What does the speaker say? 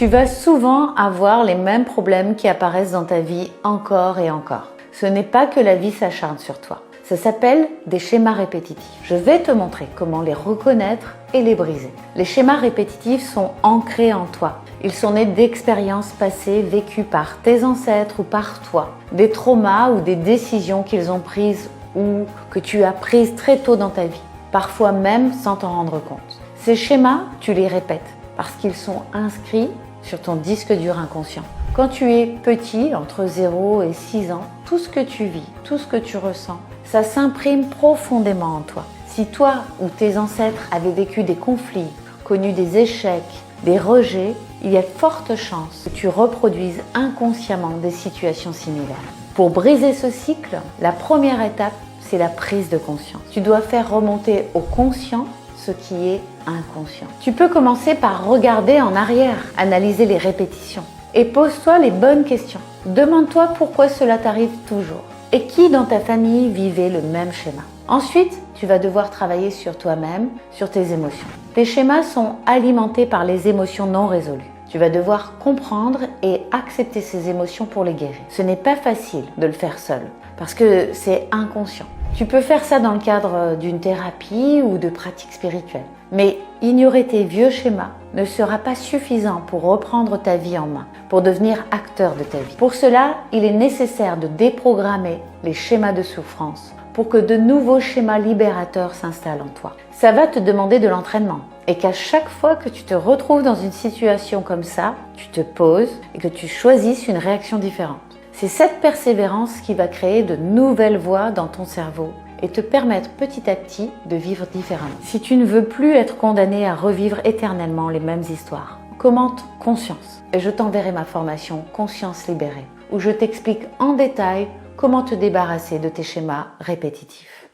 Tu vas souvent avoir les mêmes problèmes qui apparaissent dans ta vie encore et encore. Ce n'est pas que la vie s'acharne sur toi. Ça s'appelle des schémas répétitifs. Je vais te montrer comment les reconnaître et les briser. Les schémas répétitifs sont ancrés en toi. Ils sont nés d'expériences passées vécues par tes ancêtres ou par toi, des traumas ou des décisions qu'ils ont prises ou que tu as prises très tôt dans ta vie, parfois même sans t'en rendre compte. Ces schémas, tu les répètes parce qu'ils sont inscrits sur ton disque dur inconscient. Quand tu es petit, entre 0 et 6 ans, tout ce que tu vis, tout ce que tu ressens, ça s'imprime profondément en toi. Si toi ou tes ancêtres avaient vécu des conflits, connu des échecs, des rejets, il y a de fortes chances que tu reproduises inconsciemment des situations similaires. Pour briser ce cycle, la première étape, c'est la prise de conscience. Tu dois faire remonter au conscient ce qui est inconscient. Tu peux commencer par regarder en arrière, analyser les répétitions et pose-toi les bonnes questions. Demande-toi pourquoi cela t'arrive toujours et qui dans ta famille vivait le même schéma. Ensuite, tu vas devoir travailler sur toi-même, sur tes émotions. Tes schémas sont alimentés par les émotions non résolues. Tu vas devoir comprendre et accepter ces émotions pour les guérir. Ce n'est pas facile de le faire seul parce que c'est inconscient. Tu peux faire ça dans le cadre d'une thérapie ou de pratiques spirituelles. Mais ignorer tes vieux schémas ne sera pas suffisant pour reprendre ta vie en main, pour devenir acteur de ta vie. Pour cela, il est nécessaire de déprogrammer les schémas de souffrance pour que de nouveaux schémas libérateurs s'installent en toi. Ça va te demander de l'entraînement et qu'à chaque fois que tu te retrouves dans une situation comme ça, tu te poses et que tu choisisses une réaction différente. C'est cette persévérance qui va créer de nouvelles voies dans ton cerveau et te permettre petit à petit de vivre différemment. Si tu ne veux plus être condamné à revivre éternellement les mêmes histoires, commente Conscience et je t'enverrai ma formation Conscience libérée où je t'explique en détail comment te débarrasser de tes schémas répétitifs.